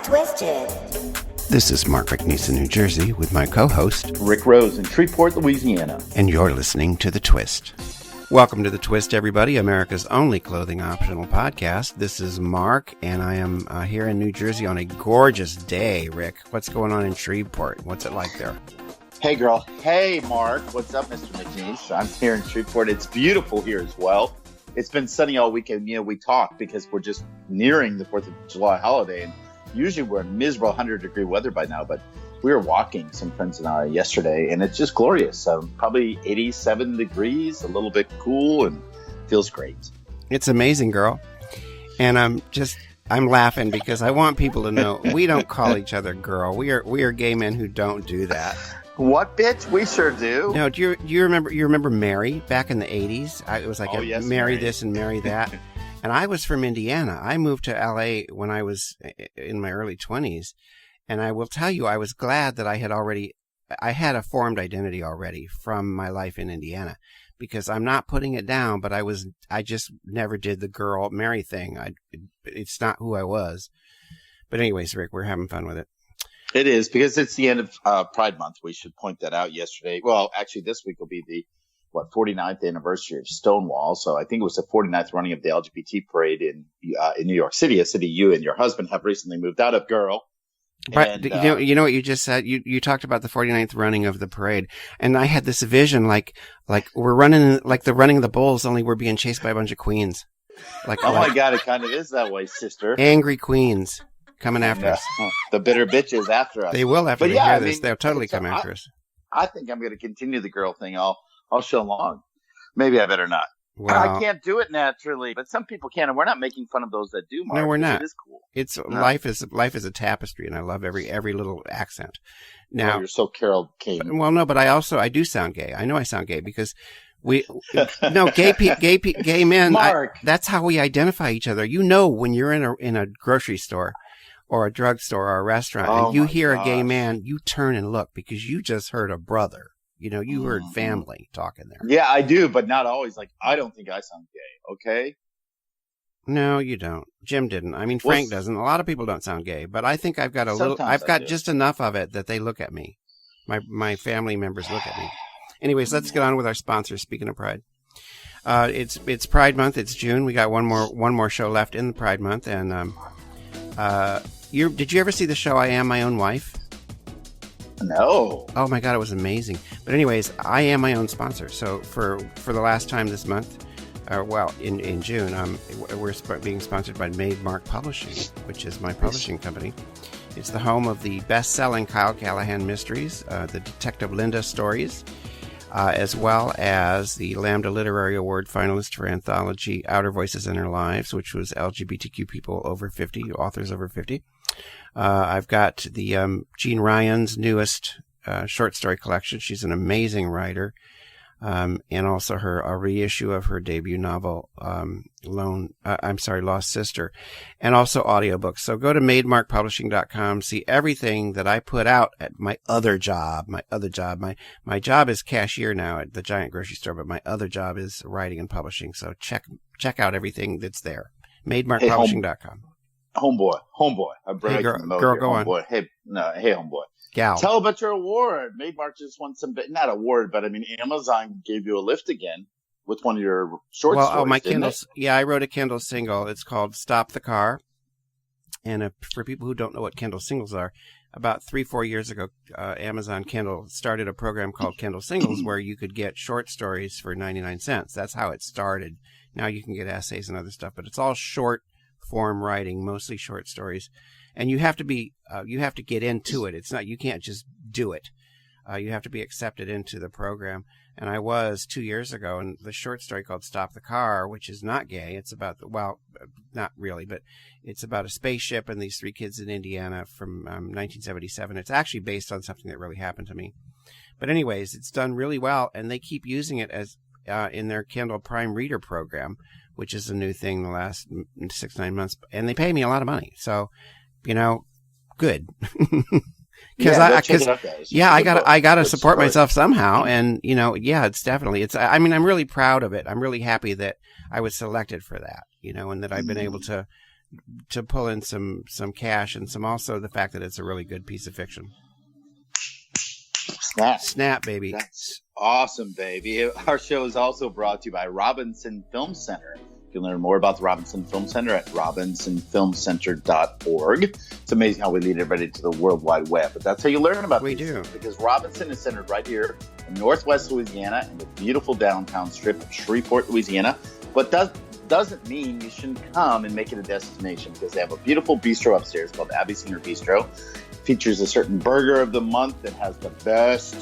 Twisted. This is Mark McNease in New Jersey with my co-host, Rick Rose in Shreveport, Louisiana. And you're listening to The Twist. Welcome to The Twist, everybody, America's only clothing optional podcast. This is Mark, and I am here in New Jersey on a gorgeous day. Rick, what's going on in Shreveport? What's it like there? Hey, girl. Hey, Mark. What's up, Mr. McNease? I'm here in Shreveport. It's beautiful here as well. It's been sunny all weekend. You know, we talk because we're just nearing the 4th of July holiday, and usually we're in miserable 100-degree weather by now, but we were walking, some friends and I, yesterday, and it's just glorious. Probably 87 degrees, a little bit cool, and feels great. It's amazing, girl. And I'm laughing because I want people to know we don't call each other girl. We are gay men who don't do that. What, bitch? We sure do. No, do you remember Mary back in the 80s? It was like yes, Mary this and Mary that. And I was from Indiana. I moved to LA when I was in my early 20s. And I will tell you, I was glad that I had a formed identity already from my life in Indiana, because I'm not putting it down, but I just never did the girl Mary thing. It's not who I was. But anyways, Rick, we're having fun with it. It is, because it's the end of Pride Month. We should point that out yesterday. Well, actually, this week will be the 49th anniversary of Stonewall. So I think it was the 49th running of the LGBT parade in New York City, a city you and your husband have recently moved out of, girl. But you know what you just said? You talked about the 49th running of the parade, and I had this vision like we're running like the running of the bulls, only we're being chased by a bunch of queens. My God, it kind of is that way, sister. Angry queens coming after us. The bitter bitches after us. They will after they hear this. They'll totally come after us. I think I'm going to continue the girl thing all show long. Maybe I better not. Well, I can't do it naturally, but some people can, and we're not making fun of those that do, Mark. No, we're not. It is cool. Life is a tapestry, and I love every little accent. Now, you're so Carol Kane. Well, no, but I do sound gay. I know I sound gay because gay men. Mark, that's how we identify each other. You know, when you're in a grocery store or a drugstore or a restaurant, and you hear a gay man, you turn and look because you just heard a brother. You know, you heard family talking there. Yeah, I do, but not always. Like, I don't think I sound gay, okay? No, you don't. Jim didn't. I mean, Frank doesn't. A lot of people don't sound gay, but I think I've got just enough of it that they look at me. My family members look at me. Anyways, let's get on with our sponsors. Speaking of Pride, it's Pride Month. It's June. We got one more show left in the Pride Month, and did you ever see the show I Am My Own Wife? No. Oh my God, it was amazing. But anyways, I am my own sponsor. So for the last time this month, in June, we're being sponsored by Made Mark Publishing, which is my publishing company. It's the home of the best-selling Kyle Callahan mysteries, the Detective Linda stories, as well as the Lambda Literary Award finalist for anthology Outer Voices in Our Lives, which was LGBTQ people over 50, authors over 50. I've got the Jean Ryan's newest short story collection. She's an amazing writer, and also a reissue of her debut novel, Lost Sister, and also audiobooks. So go to mademarkpublishing.com, see everything that I put out at my other job. My job is cashier now at the giant grocery store, but my other job is writing and publishing. So check out everything that's there. mademarkpublishing.com. Homeboy. Hey, girl, go on. Hey, homeboy. Gal. Tell about your award. Mademark just won not award, but I mean, Amazon gave you a lift again with one of your short stories. My Kindle. Yeah, I wrote a Kindle single. It's called Stop the Car. And for people who don't know what Kindle singles are, about 3-4 years ago, Amazon Kindle started a program called Kindle Singles where you could get short stories for 99 cents. That's how it started. Now you can get essays and other stuff, but it's all short form writing, mostly short stories, and you have to get into it. It's not, you can't just do it. You have to be accepted into the program. And I was 2 years ago, and the short story called Stop the Car, which is not gay. It's about not really, but it's about a spaceship and these 3 kids in Indiana from 1977. It's actually based on something that really happened to me. But anyways, it's done really well, and they keep using it as in their Kindle Prime Reader program, which is a new thing the last 6-9 months, and they pay me a lot of money. So, good. I gotta support myself somehow, and it's definitely I'm really proud of it. I'm really happy that I was selected for that, and that I've been able to to pull in some cash and some also the fact that it's a really good piece of fiction. Snap, baby. That's awesome, baby. Our show is also brought to you by Robinson Film Center. You can learn more about the Robinson Film Center at robinsonfilmcenter.org. It's amazing how we lead everybody to the World Wide Web, but that's how you learn about these things, because Robinson is centered right here in Northwest Louisiana in the beautiful downtown strip of Shreveport, Louisiana. But doesn't mean you shouldn't come and make it a destination, because they have a beautiful bistro upstairs called Abbey Singer Bistro. Features a certain burger of the month that has the best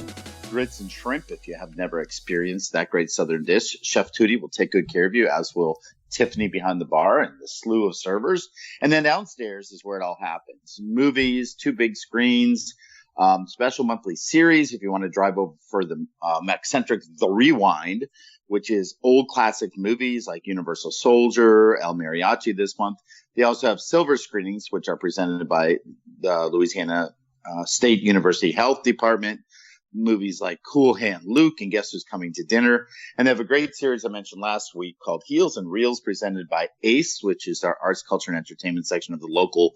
grits and shrimp. If you have never experienced that great southern dish, Chef Tootie will take good care of you, as will Tiffany behind the bar and the slew of servers. And then downstairs is where it all happens. Movies, 2 big screens, special monthly series if you want to drive over for the Maccentric The Rewind, which is old classic movies like Universal Soldier, El Mariachi this month. They also have silver screenings, which are presented by the Louisiana State University Health Department. Movies like Cool Hand Luke and Guess Who's Coming to Dinner. And they have a great series I mentioned last week called Heels and Reels, presented by ACE, which is our arts, culture, and entertainment section of the local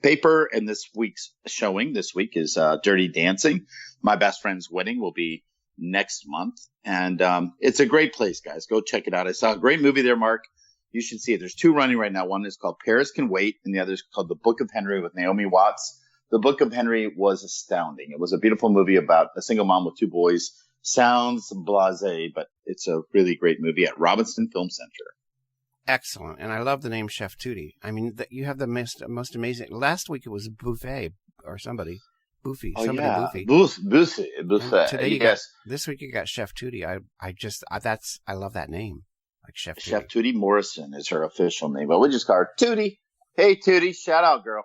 paper. And this week's showing this week is Dirty Dancing. My Best Friend's Wedding will be next month. And it's a great place, guys. Go check it out. I saw a great movie there, Mark. You should see it. There's 2 running right now. One is called Paris Can Wait, and the other is called The Book of Henry with Naomi Watts. The Book of Henry was astounding. It was a beautiful movie about a single mom with 2 boys. Sounds blasé, but it's a really great movie at Robinson Film Center. Excellent. And I love the name Chef Tootie. I mean, you have the most amazing. Last week it was Buffet or somebody. Boofy. Oh, somebody yeah. Boofy. Buffet. Today this week you got Chef Tootie. I love that name. Like Chef Tootie. Chef Tootie Morrison is her official name, but we just call her Tootie. Hey, Tootie. Shout out, girl.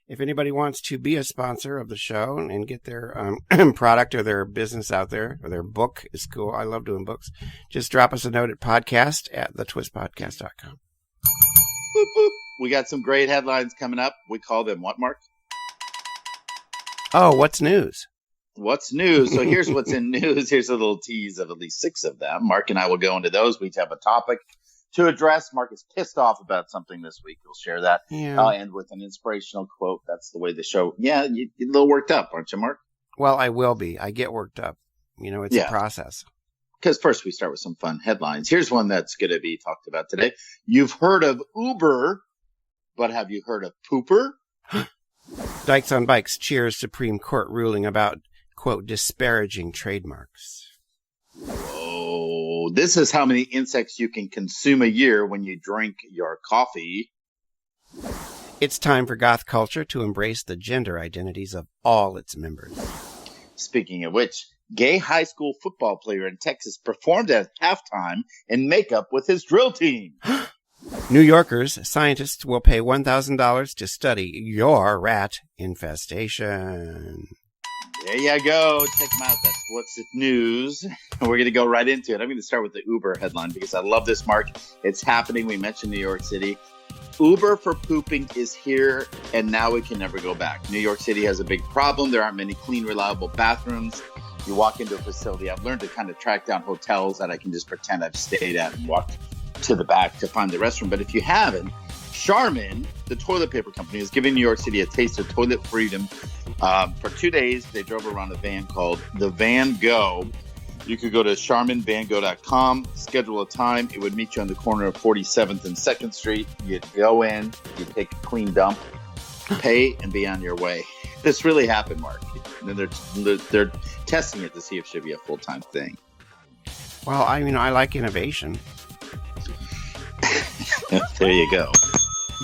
If anybody wants to be a sponsor of the show and get their product or their business out there, or their book is cool. I love doing books. Just drop us a note at podcast@thetwistpodcast.com. Boop, boop. We got some great headlines coming up. We call them what, Mark? Oh, what's news? What's news? So here's what's in news. Here's a little tease of at least 6 of them. Mark and I will go into those. We each have a topic to address. Mark is pissed off about something this week. We'll share that. Yeah. I'll end with an inspirational quote. That's the way the show. Yeah, you get a little worked up, aren't you, Mark? Well, I will be. I get worked up. It's a process. Because first we start with some fun headlines. Here's one that's going to be talked about today. You've heard of Uber, but have you heard of Pooper? Dykes on Bikes cheers Supreme Court ruling about, quote, disparaging trademarks. Whoa. This is how many insects you can consume a year when you drink your coffee. It's time for goth culture to embrace the gender identities of all its members. Speaking of which, gay high school football player in Texas performed at halftime in makeup with his drill team. New Yorkers, scientists will pay $1,000 to study your rat infestation. There you go. Check them out. That's what's in news. We're going to go right into it. I'm going to start with the Uber headline because I love this, Mark. It's happening. We mentioned New York City. Uber for pooping is here, and now it can never go back. New York City has a big problem. There aren't many clean, reliable bathrooms. You walk into a facility. I've learned to kind of track down hotels that I can just pretend I've stayed at and walked to the back to find the restroom. But if you haven't, Charmin, the toilet paper company, is giving New York City a taste of toilet freedom. For 2 days, they drove around a van called the Van Go. You could go to charminvango.com, schedule a time. It would meet you on the corner of 47th and 2nd Street. You'd go in, you'd take a clean dump, pay, and be on your way. This really happened, Mark. And they're testing it to see if it should be a full-time thing. Well, I like innovation. There you go.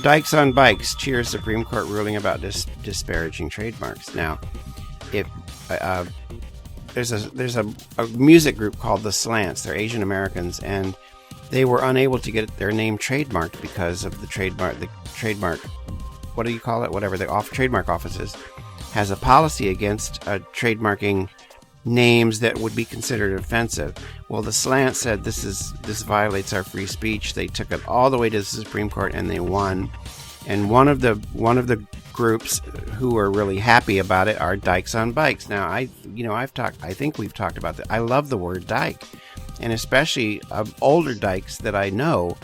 Dykes on Bikes cheers Supreme Court ruling about disparaging trademarks. Now, if there's a music group called The Slants. They're Asian Americans, and they were unable to get their name trademarked because of the trademark. What do you call it? Whatever the trademark offices has a policy against trademarking names that would be considered offensive. Well, the Slant said this violates our free speech. They took it all the way to the Supreme Court and they won. And one of the groups who are really happy about it are Dykes on Bikes. Now, I think we've talked about that. I love the word dyke, and especially older dykes that I know.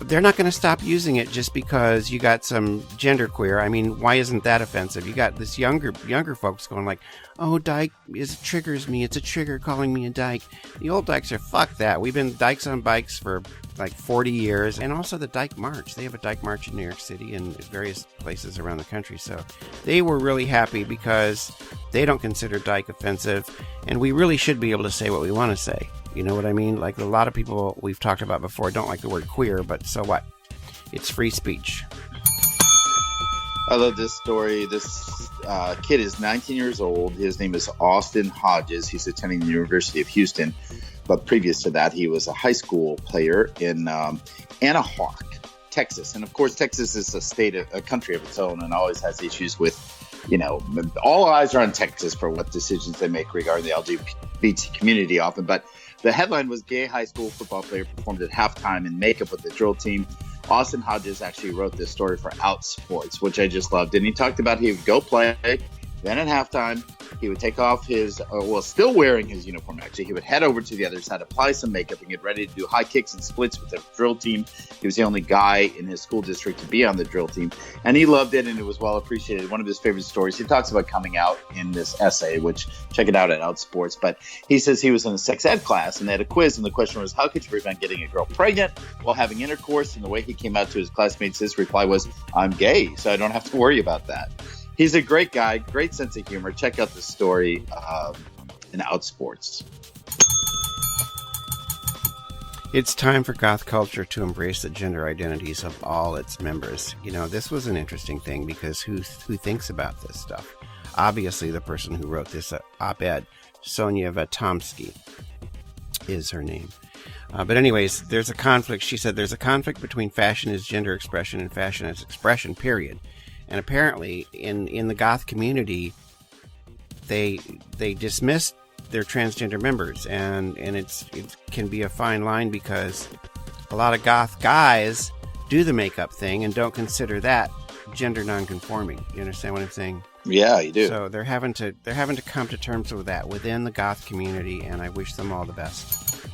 they're not going to stop using it just because you got some genderqueer. I mean, why isn't that offensive? You got this younger folks going like, oh, dyke, it triggers me. It's a trigger calling me a dyke. The old dykes are, fuck that. We've been dykes on bikes for like 40 years. And also the Dyke March. They have a Dyke March in New York City and various places around the country. So they were really happy because they don't consider dyke offensive. And we really should be able to say what we want to say. You know what I mean? Like a lot of people we've talked about before don't like the word queer, but so what? It's free speech. I love this story. This kid is 19 years old. His name is Austin Hodges. He's attending the University of Houston. But previous to that, he was a high school player in Anahuac, Texas. And of course, Texas is a country of its own and always has issues with, all eyes are on Texas for what decisions they make regarding the LGBT community often. But the headline was gay high school football player performed at halftime in makeup with the drill team. Austin Hodges actually wrote this story for Outsports, which I just loved. And he talked about he would go play, then at halftime, he would take off his, still wearing his uniform, actually. He would head over to the other side, apply some makeup, and get ready to do high kicks and splits with the drill team. He was the only guy in his school district to be on the drill team. And he loved it, and it was well appreciated. One of his favorite stories, he talks about coming out in this essay, which check it out at Outsports. But he says he was in a sex ed class, and they had a quiz, and the question was, how could you prevent getting a girl pregnant while having intercourse? And the way he came out to his classmates, his reply was, I'm gay, so I don't have to worry about that. He's a great guy, great sense of humor. Check out the story in Outsports. It's time for goth culture to embrace the gender identities of all its members. This was an interesting thing because who thinks about this stuff? Obviously, the person who wrote this op-ed, Sonia Vatomsky, is her name. But anyways, there's a conflict. She said there's a conflict between fashion as gender expression and fashion as expression, period. And apparently, in the goth community, they dismiss their transgender members, and it can be a fine line because a lot of goth guys do the makeup thing and don't consider that gender nonconforming. You understand what I'm saying? Yeah, you do. So they're having to come to terms with that within the goth community, and I wish them all the best.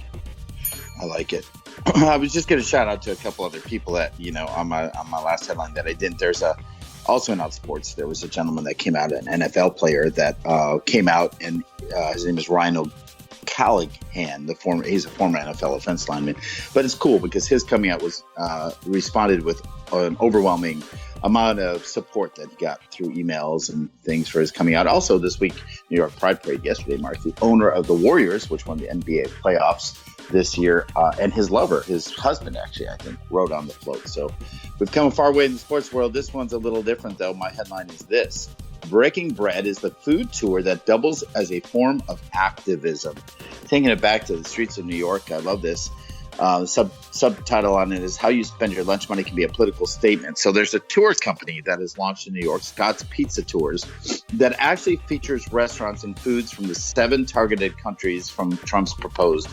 I like it. I was just going to shout out to a couple other people that on my last headline that I didn't. There's also in Outsports, there was a gentleman that came out, an NFL player that came out, and his name is Ryan Callahan. He's a former NFL offense lineman. But it's cool because his coming out was responded with an overwhelming amount of support that he got through emails and things for his coming out. Also this week, New York Pride Parade yesterday marked the owner of the Warriors, which won the NBA playoffs this year, and his lover, his husband, actually, I think, rode on the float. So we've come a far way in the sports world. This one's a little different, though. My headline is this: Breaking Bread is the food tour that doubles as a form of activism. Taking it back to the streets of New York, I love this. Subtitle on it is How You Spend Your Lunch Money Can Be a Political Statement. So there's a tour company that is launched in New York, Scott's Pizza Tours, that actually features restaurants and foods from the 7 targeted countries from Trump's proposed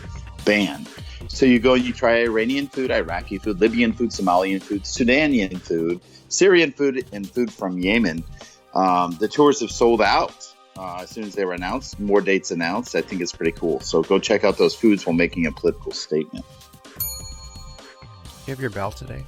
ban. So you go and you try Iranian food, Iraqi food, Libyan food, Somalian food, Sudanian food, Syrian food, and food from Yemen. The tours have sold out as soon as they were announced. More dates announced. I think it's pretty cool. So go check out those foods while making a political statement. You have your bell today?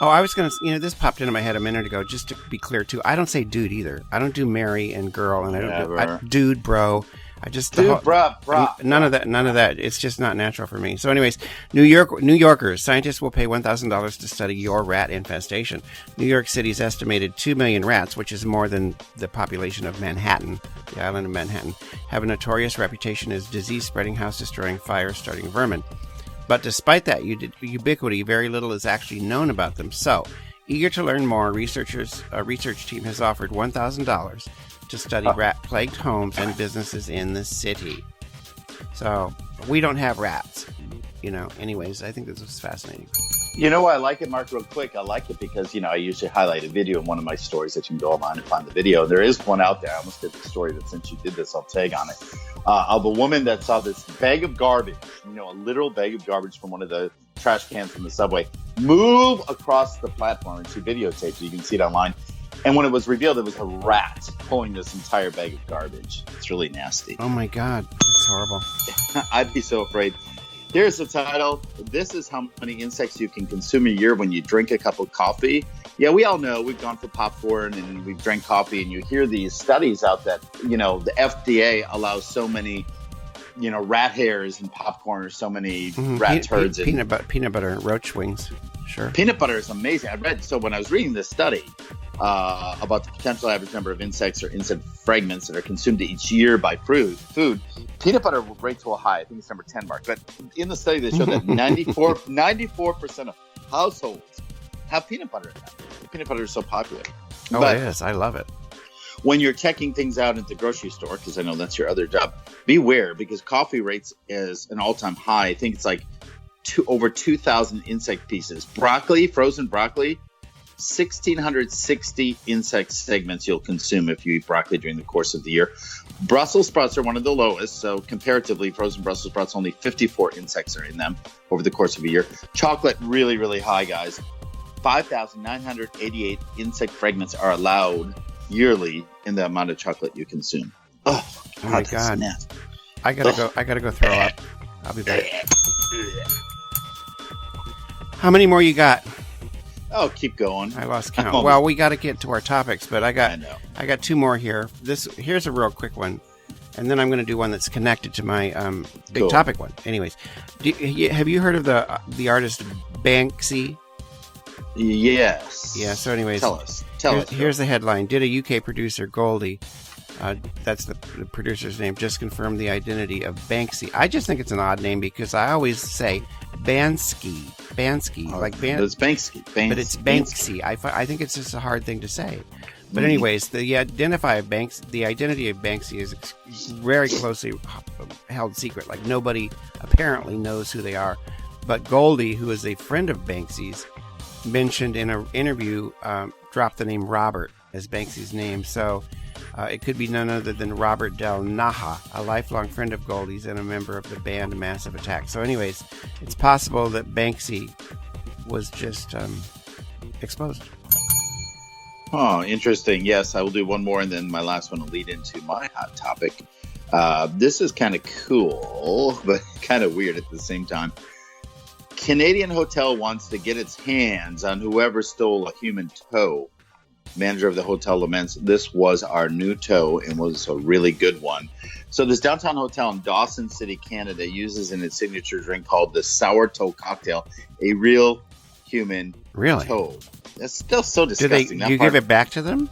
Oh, I was going to, this popped into my head a minute ago, just to be clear, too. I don't say dude either. I don't do Mary and girl, and I don't do dude, bro. Bruh. None of that. It's just not natural for me. So anyways, New Yorkers, scientists will pay $1,000 to study your rat infestation. New York City's estimated 2 million rats, which is more than the population of Manhattan, the island of Manhattan, have a notorious reputation as disease-spreading, house-destroying, fire-starting vermin. But despite that ubiquity, very little is actually known about them. So, eager to learn more, a research team has offered $1,000 to study rat-plagued homes and businesses in the city. So, we don't have rats. Anyways, I think this was fascinating. I like it, Mark, real quick. I like it because, I usually highlight a video in one of my stories that you can go online and find the video. There is one out there. I almost did the story that since you did this, I'll tag on it. Of a woman that saw this bag of garbage, a literal bag of garbage from one of the trash cans from the subway, move across the platform, and she videotaped it. You can see it online. And when it was revealed, it was a rat pulling this entire bag of garbage. It's really nasty. Oh, my God. That's horrible. I'd be so afraid. Here's the title. This is how many insects you can consume a year when you drink a cup of coffee. Yeah, we all know we've gone for popcorn and we've drank coffee, and you hear these studies out that, the FDA allows so many, rat hairs in popcorn, or so many rat turds. Peanut butter and roach wings. Sure. Peanut butter is amazing. So when I was reading this study about the potential average number of insects or insect fragments that are consumed each year by food, peanut butter will rate to a high. I think it's number 10, Mark. But in the study, they showed that 94% of households have peanut butter in them. Peanut butter is so popular. Oh, it is. I love it. When you're checking things out at the grocery store, because I know that's your other job, beware, because coffee rates is an all-time high. I think it's like over 2,000 insect pieces. Broccoli, frozen broccoli, 1,660 insect segments you'll consume if you eat broccoli during the course of the year. Brussels sprouts are one of the lowest, so comparatively, frozen Brussels sprouts, only 54 insects are in them over the course of a year. Chocolate, really, really high, guys. 5,988 insect fragments are allowed yearly in the amount of chocolate you consume. Oh my God. I gotta go throw up. I'll be back. How many more you got? Oh, keep going. I lost count. Well, we got to get to our topics, but I got two more here. Here's a real quick one, and then I'm going to do one that's connected to my big topic one. Anyways, have you heard of the artist Banksy? Yes. Yeah. So, anyways, tell us. Here's the headline: Did a UK producer, Goldie, that's the producer's name, just confirmed the identity of Banksy? I just think it's an odd name because I always say Bansky, like it's Banksy, but it's Banksy. I think it's just a hard thing to say. But anyways, the identity of Banksy is very closely held secret. Like nobody apparently knows who they are. But Goldie, who is a friend of Banksy's, mentioned in an interview, dropped the name Robert as Banksy's name. So it could be none other than Robert Del Naja, a lifelong friend of Goldie's and a member of the band Massive Attack. So anyways, it's possible that Banksy was just exposed. Oh, interesting. Yes, I will do one more, and then my last one will lead into my hot topic. This is kind of cool, but kind of weird at the same time. Canadian hotel wants to get its hands on whoever stole a human toe. Manager of the hotel laments, this was our new toe and was a really good one. So this downtown hotel in Dawson City, Canada, uses in its signature drink called the Sour Toe Cocktail a real human toe. That's still so disgusting. Do you give it back to them?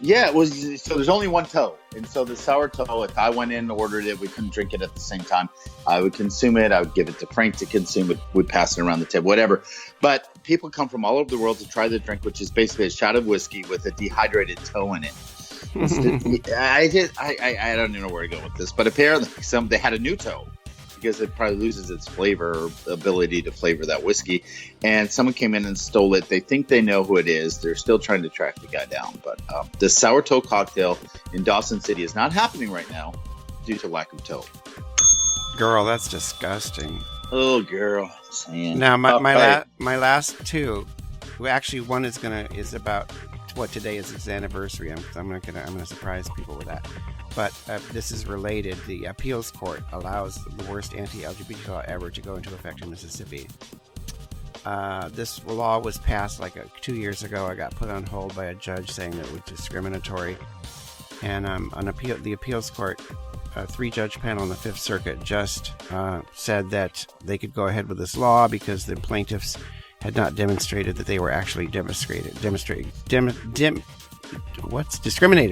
Yeah, it was. So there's only one toe. And so the sour toe, if I went in and ordered it, we couldn't drink it at the same time. I would consume it. I would give it to Frank to consume it. We'd pass it around the table, whatever. But people come from all over the world to try the drink, which is basically a shot of whiskey with a dehydrated toe in it. I don't even know where to go with this. But apparently they had a new toe because it probably loses its flavor or ability to flavor that whiskey. And someone came in and stole it. They think they know who it is. They're still trying to track the guy down. But the Sour Toe Cocktail in Dawson City is not happening right now due to lack of toe. Girl, that's disgusting. Oh, girl. Now, my last two, well, actually, one is about what today is its anniversary. I'm gonna surprise people with that. But this is related. The appeals court allows the worst anti-LGBT law ever to go into effect in Mississippi. This law was passed 2 years ago. I got put on hold by a judge saying that it was discriminatory. And the appeals court, a 3-judge panel on the Fifth Circuit just said that they could go ahead with this law because the plaintiffs had not demonstrated that they were actually discriminated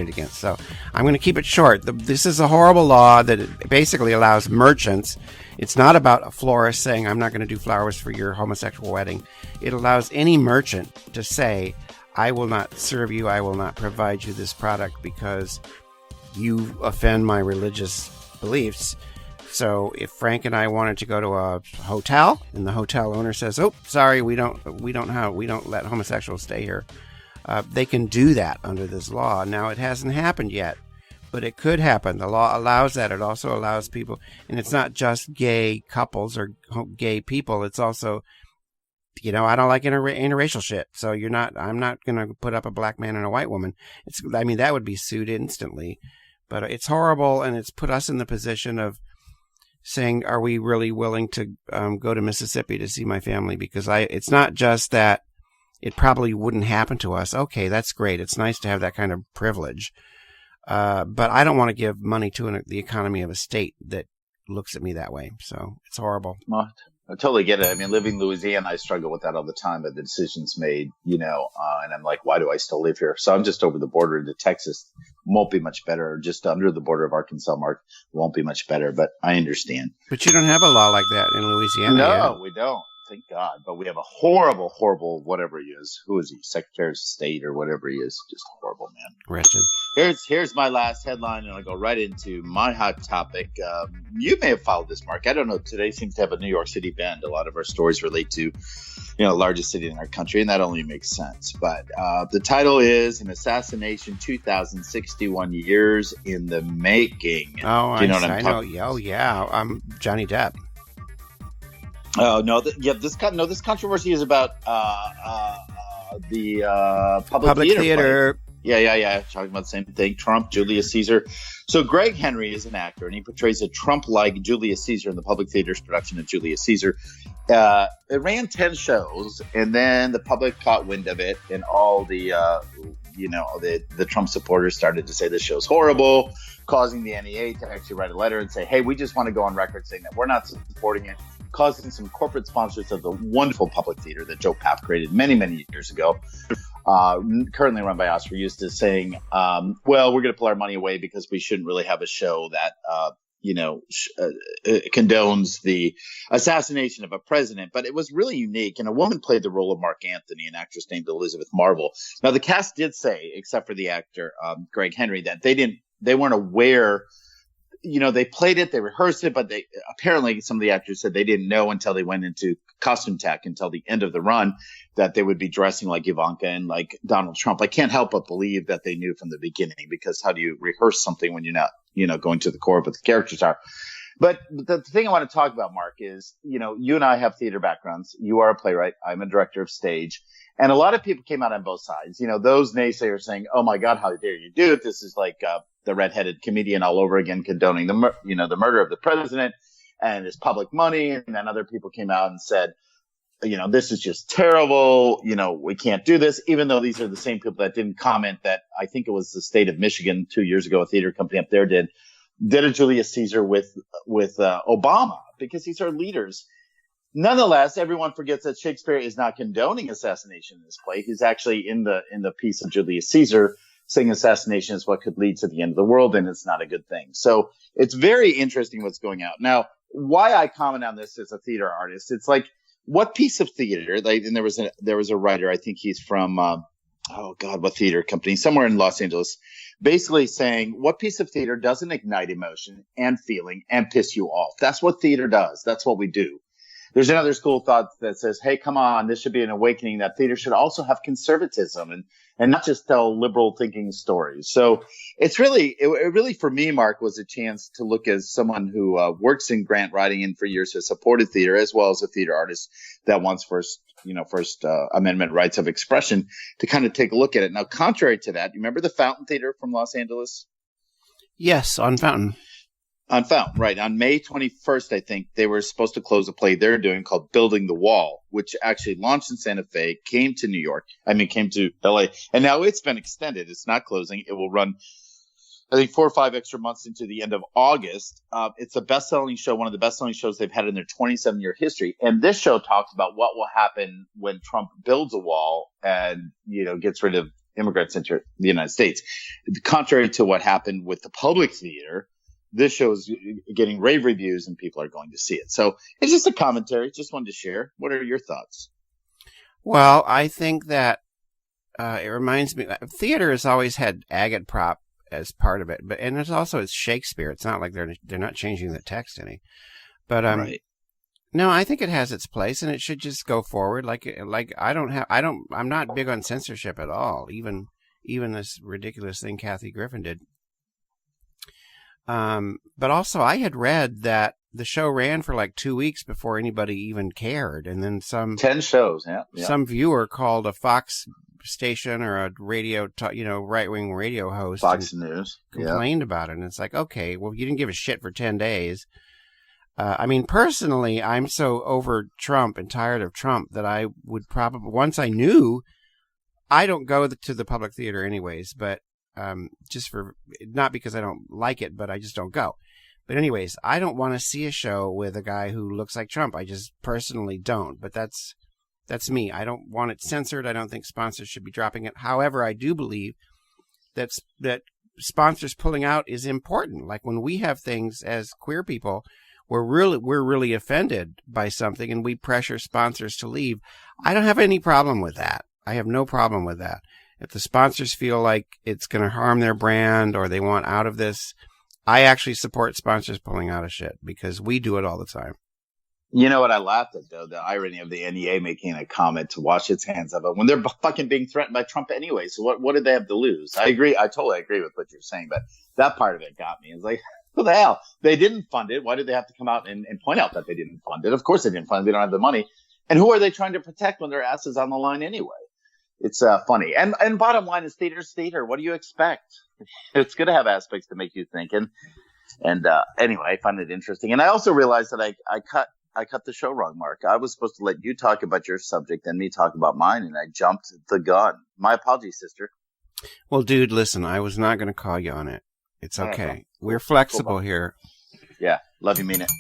against. So I'm going to keep it short. This is a horrible law that it basically allows merchants. It's not about a florist saying, I'm not going to do flowers for your homosexual wedding. It allows any merchant to say, I will not serve you, I will not provide you this product because you offend my religious beliefs. So if Frank and I wanted to go to a hotel and the hotel owner says, "Oh, sorry, we don't let homosexuals stay here," they can do that under this law. Now, it hasn't happened yet, but it could happen. The law allows that. It also allows people, and it's not just gay couples or gay people. It's also, I don't like interracial shit. So I'm not going to put up a black man and a white woman. That would be sued instantly. But it's horrible, and it's put us in the position of saying, are we really willing to go to Mississippi to see my family? Because it's not just that it probably wouldn't happen to us. Okay, that's great. It's nice to have that kind of privilege. But I don't want to give money to the economy of a state that looks at me that way. So it's horrible. Well, I totally get it. I mean, living in Louisiana, I struggle with that all the time, but the decisions made, and I'm like, why do I still live here? So I'm just over the border into Texas. Won't be much better. Or just under the border of Arkansas, Mark. Won't be much better, but I understand. But you don't have a law like that in Louisiana. No, we don't. Thank God. But we have a horrible, horrible, whatever he is. Who is he? Secretary of State or whatever he is. Just horrible, man. Wretched. Here's my last headline, and I'll go right into my hot topic. You may have followed this, Mark. I don't know. Today seems to have a New York City bend. A lot of our stories relate to, the largest city in our country, and that only makes sense. But the title is "An Assassination 2061 Years in the Making." Oh, I know. Oh, yeah. Johnny Depp. Oh no! This controversy is about the public theater. Play. Yeah. Talking about the same thing. Trump, Julius Caesar. So Greg Henry is an actor, and he portrays a Trump-like Julius Caesar in the Public Theater's production of Julius Caesar. It ran 10 shows, and then the public caught wind of it, and all the Trump supporters started to say this show's horrible, causing the NEA to actually write a letter and say, hey, we just want to go on record saying that we're not supporting it, causing some corporate sponsors of the wonderful public theater that Joe Papp created many, many years ago, currently run by Oscar Eustis, saying, well, we're going to pull our money away because we shouldn't really have a show that, condones the assassination of a president. But it was really unique. And a woman played the role of Mark Anthony, an actress named Elizabeth Marvel. Now, the cast did say, except for the actor, Greg Henry, that they weren't aware. They played it, they rehearsed it, but apparently some of the actors said they didn't know until they went into costume tech until the end of the run that they would be dressing like Ivanka and like Donald Trump. I can't help but believe that they knew from the beginning, because how do you rehearse something when you're not, going to the core of what the characters are? But the thing I want to talk about, Mark, is, you and I have theater backgrounds. You are a playwright. I'm a director of stage. And a lot of people came out on both sides. Those naysayers saying, oh my God, how dare you do it? This is like, the redheaded comedian all over again, condoning the murder of the president and his public money. And then other people came out and said, this is just terrible. We can't do this, even though these are the same people that didn't comment that I think it was the state of Michigan 2 years ago, a theater company up there did a Julius Caesar with Obama, because these are leaders. Nonetheless, everyone forgets that Shakespeare is not condoning assassination in this play. He's actually in the piece of Julius Caesar saying assassination is what could lead to the end of the world, and it's not a good thing. So it's very interesting what's going out. Now, why I comment on this as a theater artist, it's like, what piece of theater, and there was a writer, I think he's from, what theater company, somewhere in Los Angeles, basically saying, what piece of theater doesn't ignite emotion and feeling and piss you off? That's what theater does. That's what we do. There's another school of thought that says, hey, come on, this should be an awakening that theater should also have conservatism and not just tell liberal thinking stories. So it really, for me, Mark, was a chance to look as someone who works in grant writing and for years has supported theater, as well as a theater artist that wants First Amendment rights of expression, to kind of take a look at it. Now, contrary to that, you remember the Fountain Theater from Los Angeles? Yes, on Fountain. On Fountain, right. On May 21st, I think, they were supposed to close a play they're doing called Building the Wall, which actually launched in Santa Fe, came to LA, and now it's been extended. It's not closing. It will run, I think, 4 or 5 extra months into the end of August. It's a best-selling show, one of the best-selling shows they've had in their 27-year history. And this show talks about what will happen when Trump builds a wall and, gets rid of immigrants into the United States. Contrary to what happened with the public theater, this show is getting rave reviews and people are going to see it. So it's just a commentary. Just wanted to share. What are your thoughts? Well, I think that it reminds me, theater has always had agitprop as part of it, and it's Shakespeare. It's not like they're not changing the text any. But right. No, I think it has its place, and it should just go forward. I'm not big on censorship at all. Even this ridiculous thing Kathy Griffin did. But also, I had read that the show ran for like 2 weeks before anybody even cared, and then 10 shows, yeah. Some viewer called a Fox station or a radio, right-wing radio host, Fox News, complained about it, and it's like, okay, well, you didn't give a shit for 10 days. I mean, personally, I'm so over Trump and tired of Trump that I would probably, once I knew, I don't go to the public theater anyways, but just for, not because I don't like it, but I just don't go. But anyways, I don't want to see a show with a guy who looks like Trump. I just personally don't. But that's me. I don't want it censored. I don't think sponsors should be dropping it. However, I do believe that sponsors pulling out is important. Like when we have things as queer people, we're really offended by something and we pressure sponsors to leave. I don't have any problem with that. I have no problem with that. If the sponsors feel like it's going to harm their brand or they want out of this, I actually support sponsors pulling out of shit because we do it all the time. You know what I laughed at, though? The irony of the NEA making a comment to wash its hands of it when they're fucking being threatened by Trump anyway. So what did they have to lose? I agree. I totally agree with what you're saying, but that part of it got me. It's like, who the hell? They didn't fund it. Why did they have to come out and point out that they didn't fund it? Of course they didn't fund it. They don't have the money. And who are they trying to protect when their ass is on the line anyway? It's funny. And bottom line is theater's theater. What do you expect? It's going to have aspects to make you think. And anyway, I find it interesting. And I also realized that I cut the show wrong, Mark. I was supposed to let you talk about your subject and me talk about mine, and I jumped the gun. My apologies, sister. Well, dude, listen, I was not going to call you on it. It's okay. We're flexible here. Yeah, love you, mean it.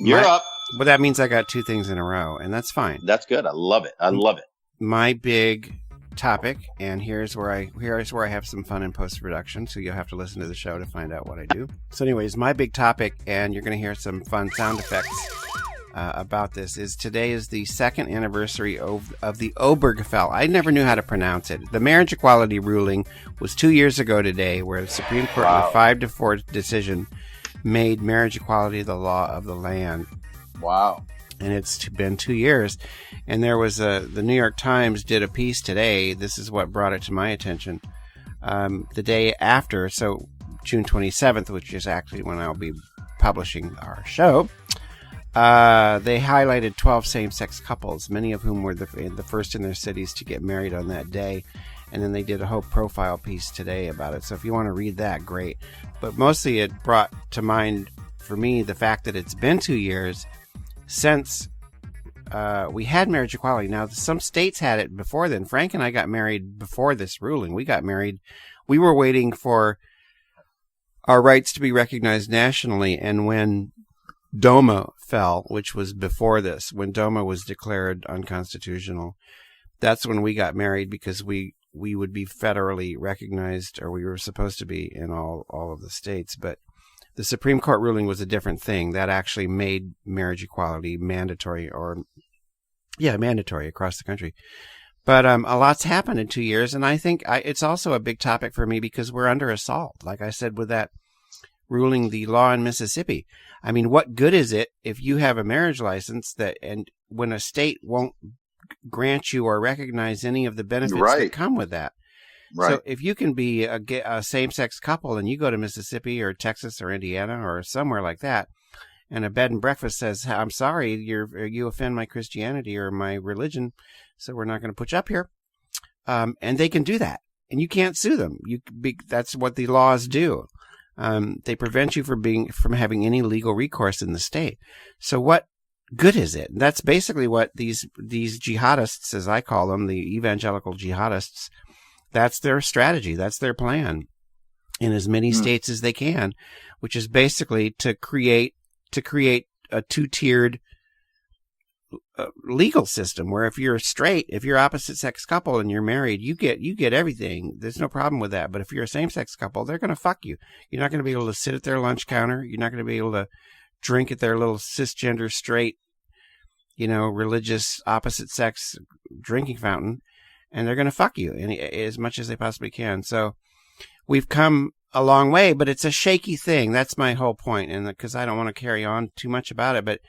You're up. But that means I got two things in a row, and that's fine. That's good. I love it. I love it. My big topic, and here's where I have some fun in post-production, so you'll have to listen to the show to find out what I do. So anyways, my big topic, and you're going to hear some fun sound effects about this, is today is the second anniversary of the Obergefell. I never knew how to pronounce it. The marriage equality ruling was 2 years ago today, where the Supreme Court, in a 5-4 decision, made marriage equality the law of the land. Wow. And it's been 2 years. And there was the New York Times did a piece today. This is what brought it to my attention. The day after, so June 27th, which is actually when I'll be publishing our show, they highlighted 12 same-sex couples, many of whom were the first in their cities to get married on that day. And then they did a whole profile piece today about it. So if you want to read that, great. But mostly it brought to mind for me the fact that it's been 2 years since we had marriage equality. Now, some states had it before then. Frank and I got married before this ruling. We got married. We were waiting for our rights to be recognized nationally. And when DOMA fell, which was before this, when DOMA was declared unconstitutional, that's when we got married because we would be federally recognized, or we were supposed to be in all of the states. But the Supreme Court ruling was a different thing. That actually made marriage equality mandatory across the country. But a lot's happened in 2 years, and I think it's also a big topic for me because we're under assault. Like I said, with that ruling, the law in Mississippi. I mean, what good is it if you have a marriage license and when a state won't grant you or recognize any of the benefits that come with that? Right. So if you can be a same-sex couple and you go to Mississippi or Texas or Indiana or somewhere like that, and a bed and breakfast says, "I'm sorry, you offend my Christianity or my religion, so we're not going to put you up here," and they can do that, and you can't sue them. That's what the laws do. They prevent you from having any legal recourse in the state. So what good is it? And that's basically what these jihadists, as I call them, the evangelical jihadists. That's their strategy. That's their plan in as many states as they can, which is basically to create a two-tiered legal system where if you're opposite sex couple and you're married, you get everything. There's no problem with that. But if you're a same-sex couple, they're going to fuck you. You're not going to be able to sit at their lunch counter. You're not going to be able to drink at their little cisgender straight, religious opposite sex drinking fountain. And they're going to fuck you as much as they possibly can. So we've come a long way, but it's a shaky thing. That's my whole point. And because I don't want to carry on too much about it, but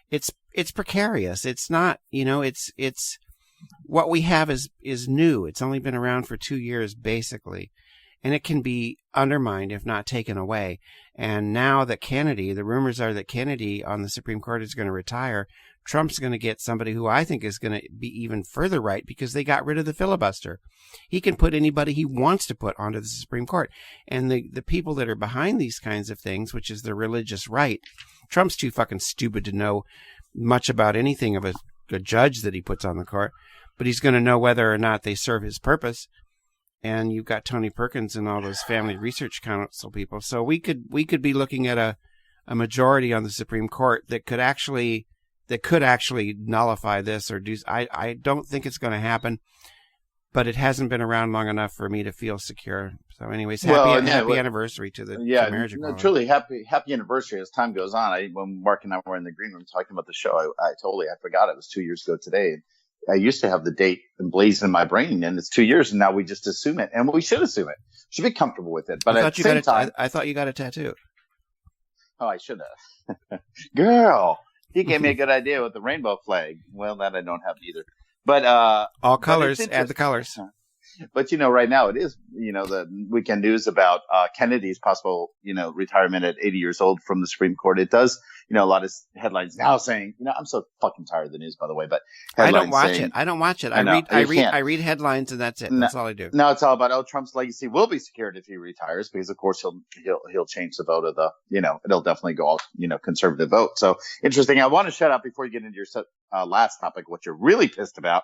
it's precarious. It's not, it's what we have is new. It's only been around for 2 years, basically. And it can be undermined if not taken away. And now that the rumors are that Kennedy on the Supreme Court is going to retire, Trump's going to get somebody who I think is going to be even further right because they got rid of the filibuster. He can put anybody he wants to put onto the Supreme Court. And the people that are behind these kinds of things, which is the religious right, Trump's too fucking stupid to know much about anything of a judge that he puts on the court, but he's going to know whether or not they serve his purpose. And you've got Tony Perkins and all those Family Research Council people. So we could be looking at a majority on the Supreme Court that could actually nullify this or do. I don't think it's going to happen, but it hasn't been around long enough for me to feel secure. So, anyways, happy anniversary to the marriage equality. Truly happy anniversary as time goes on. When Mark and I were in the green room talking about the show, I forgot it was 2 years ago today. I used to have the date emblazoned in my brain, and it's 2 years, and now we just assume it, and we should assume it. Should be comfortable with it. But at the same time, I thought you got a tattoo. Oh, I should have. Girl, he gave me a good idea with the rainbow flag. Well, that I don't have either. But all colors, add the colors. But, right now it is, the weekend news about Kennedy's possible, retirement at 80 years old from the Supreme Court. It does, a lot of headlines now saying, I'm so fucking tired of the news, by the way, but I don't watch it. I read headlines and that's it. That's all I do. No, it's all about, Trump's legacy will be secured if he retires because, of course, he'll change the vote of the, it'll definitely go all, conservative vote. So interesting. I want to shout out before you get into your last topic, what you're really pissed about.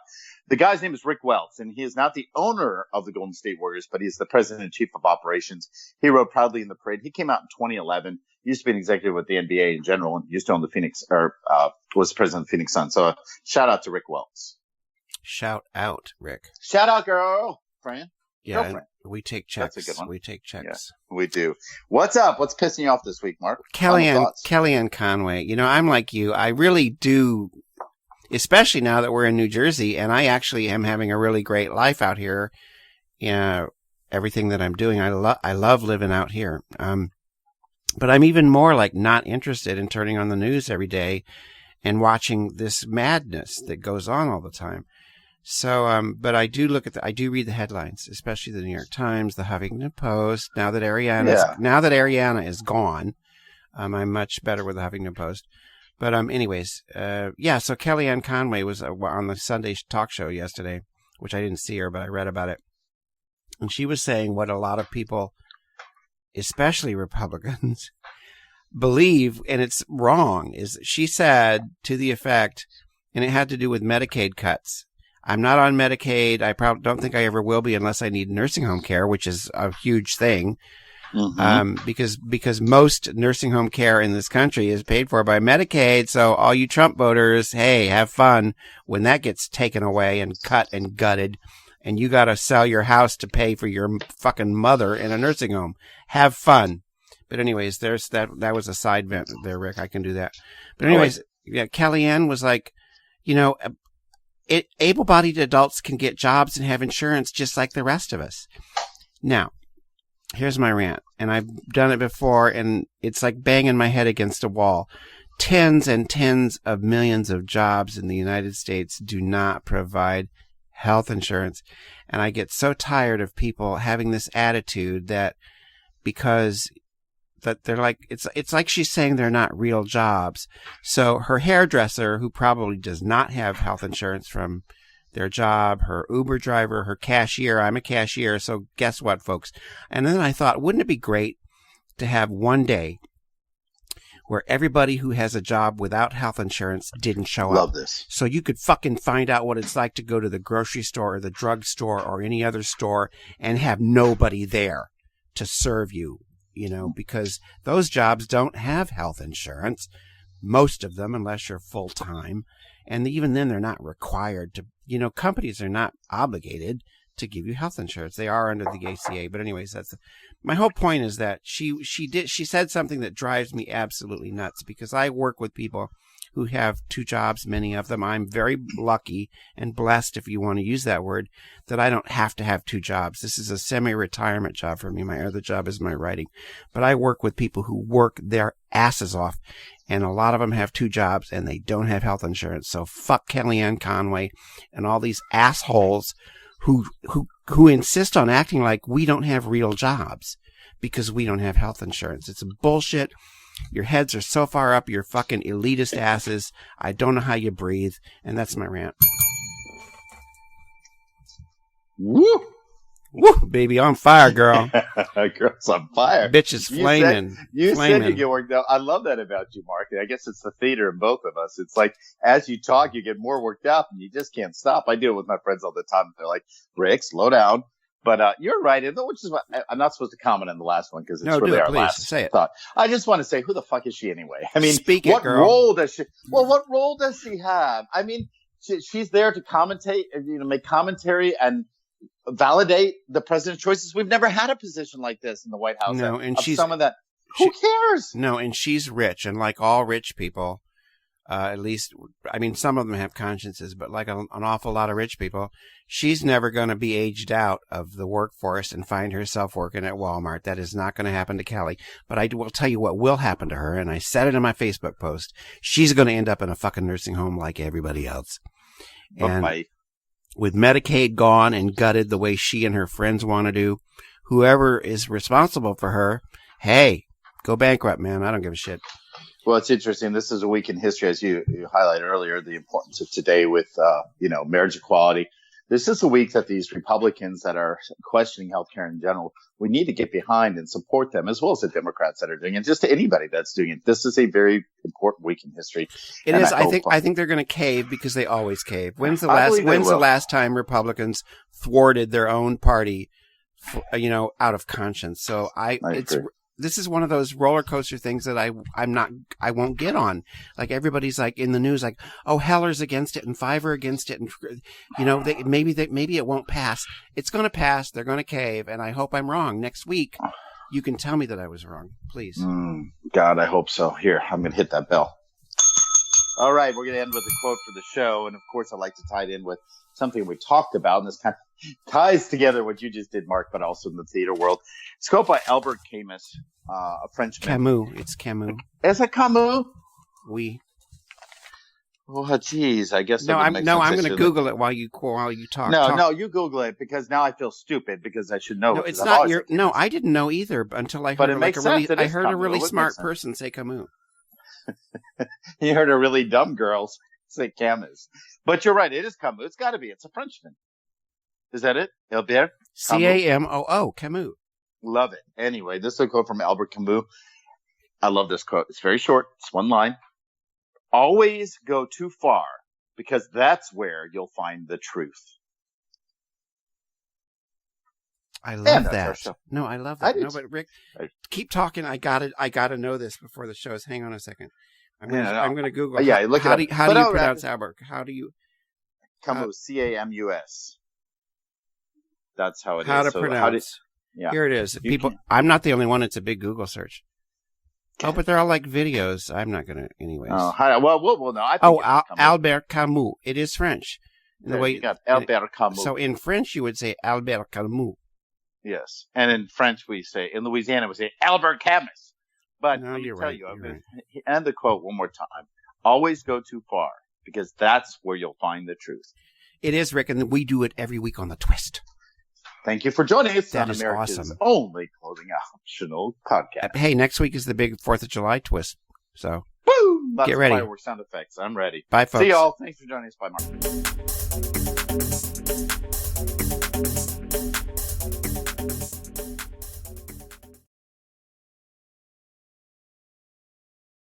The guy's name is Rick Welts, and he is not the owner of the Golden State Warriors, but he's the president and chief of operations. He rode proudly in the parade. He came out in 2011. He used to be an executive with the NBA in general, and used to own the Phoenix, was the president of the Phoenix Suns. So shout out to Rick Welts. Shout out, Rick. Shout out, girlfriend. Yeah, girlfriend. We take checks. That's a good one. We take checks. Yeah, we do. What's up? What's pissing you off this week, Mark? Kellyanne Conway. I'm like you. I really do. Especially now that we're in New Jersey, and I actually am having a really great life out here. Everything that I'm doing, I love living out here. But I'm even more like not interested in turning on the news every day and watching this madness that goes on all the time. So, but I do I do read the headlines, especially the New York Times, the Huffington Post. Now that Ariana is gone, I'm much better with the Huffington Post. But anyways, so Kellyanne Conway was on the Sunday talk show yesterday, which I didn't see her, but I read about it. And she was saying what a lot of people, especially Republicans, believe, and it's wrong, is she said to the effect, and it had to do with Medicaid cuts. I'm not on Medicaid. I probably don't think I ever will be unless I need nursing home care, which is a huge thing. Mm-hmm. Because most nursing home care in this country is paid for by Medicaid. So all you Trump voters, hey, have fun when that gets taken away and cut and gutted, and you got to sell your house to pay for your fucking mother in a nursing home. Have fun. But anyways, there's that was a side vent there, Rick. I can do that. But anyways, Kellyanne was like, able-bodied adults can get jobs and have insurance just like the rest of us. Now, here's my rant, and I've done it before, and it's like banging my head against a wall. Tens and tens of millions of jobs in the United States do not provide health insurance, and I get so tired of people having this attitude that because that they're like, it's like she's saying they're not real jobs. So her hairdresser, who probably does not have health insurance from their job, her Uber driver, her cashier. I'm a cashier, so guess what, folks? And then I thought, wouldn't it be great to have one day where everybody who has a job without health insurance didn't show up? Love this. So you could fucking find out what it's like to go to the grocery store or the drugstore or any other store and have nobody there to serve you, because those jobs don't have health insurance, most of them, unless you're full-time. And even then, they're not required to, companies are not obligated to give you health insurance. They are under the ACA. But anyways, my whole point is that she said something that drives me absolutely nuts, because I work with people who have two jobs, many of them. I'm very lucky and blessed, if you want to use that word, that I don't have to have two jobs. This is a semi-retirement job for me. My other job is my writing. But I work with people who work their asses off, and a lot of them have two jobs and they don't have health insurance. So fuck Kellyanne Conway and all these assholes who insist on acting like we don't have real jobs because we don't have health insurance. It's bullshit. Your heads are so far up your fucking elitist asses. I don't know how you breathe. And that's my rant. Woo! Woo, baby, on fire, girl. Girl's on fire. Bitch is flaming. You said you get worked up. I love that about you, Mark. I guess it's the theater in both of us. It's like, as you talk, you get more worked up and you just can't stop. I do it with my friends all the time. They're like, Rick, slow down. But you're right, which is what I'm not supposed to comment on the last one because it's really our last thought. I just want to say, who the fuck is she anyway? I mean, what role does she? Well, what role does she have? I mean, she's there to commentate, make commentary and validate the president's choices. We've never had a position like this in the White House. No, and she's some of that. Who cares? No, and she's rich, and like all rich people. At least, I mean, some of them have consciences, but like an awful lot of rich people, she's never going to be aged out of the workforce and find herself working at Walmart. That is not going to happen to Kelly. But I will tell you what will happen to her, and I said it in my Facebook post. She's going to end up in a fucking nursing home like everybody else. And with Medicaid gone and gutted the way she and her friends want to do, whoever is responsible for her, hey, go bankrupt, man. I don't give a shit. Well, it's interesting. This is a week in history, as you highlighted earlier, the importance of today with, marriage equality. This is a week that these Republicans that are questioning healthcare in general, we need to get behind and support them, as well as the Democrats that are doing it, just anybody that's doing it. This is a very important week in history. It is. I think they're going to cave because they always cave. When's the last time Republicans thwarted their own party, out of conscience? So this is one of those roller coaster things that I won't get on. Like everybody's like in the news, like, oh, Heller's against it and Fiverr against it. And, maybe it won't pass. It's going to pass. They're going to cave. And I hope I'm wrong. Next week, you can tell me that I was wrong, please. God, I hope so. Here, I'm going to hit that bell. All right. We're going to end with a quote for the show. And of course, I'd like to tie it in with something we talked about. And this kind of ties together what you just did, Mark, but also in the theater world. It's quote by Albert Camus, a Frenchman. Camus. It's Camus. Is it Camus? Oui. Oh, geez. I guess I'm going to Google it while you talk. No, you Google it because now I feel stupid because I should know. No, it's not your. No, I didn't know either until I heard a really smart person say Camus. You heard a really dumb girl say Camus. But you're right. It is Camus. It's got to be. It's a Frenchman. Is that it? Albert? Camou. Camus. Love it. Anyway, this is a quote from Albert Camus. I love this quote. It's very short. It's one line. Always go too far because that's where you'll find the truth. I love that. No, I love that. No, but Rick, keep talking. I gotta know this before the show. Hang on a second. I'm going to Google. How do you pronounce Albert? How do you? Camus. Camus. That's how it is. How to pronounce? Here it is. I'm not the only one. It's a big Google search. Okay. Oh, but they're all like videos. I'm not going to, anyways. Oh, well, no. Albert Camus. It is French. You got Albert Camus. So in French, you would say Albert Camus. Yes, and in French, in Louisiana, we say Albert Camus. But no, you're right. And the quote one more time. Always go too far because that's where you'll find the truth. It is, Rick, and we do it every week on the Twist. Thank you for joining us on America's awesome. only clothing optional podcast. Hey, next week is the big 4th of July Twist. So boom! Get ready. Fireworks sound effects. I'm ready. Bye, folks. See y'all. Thanks for joining us. Bye, Mark.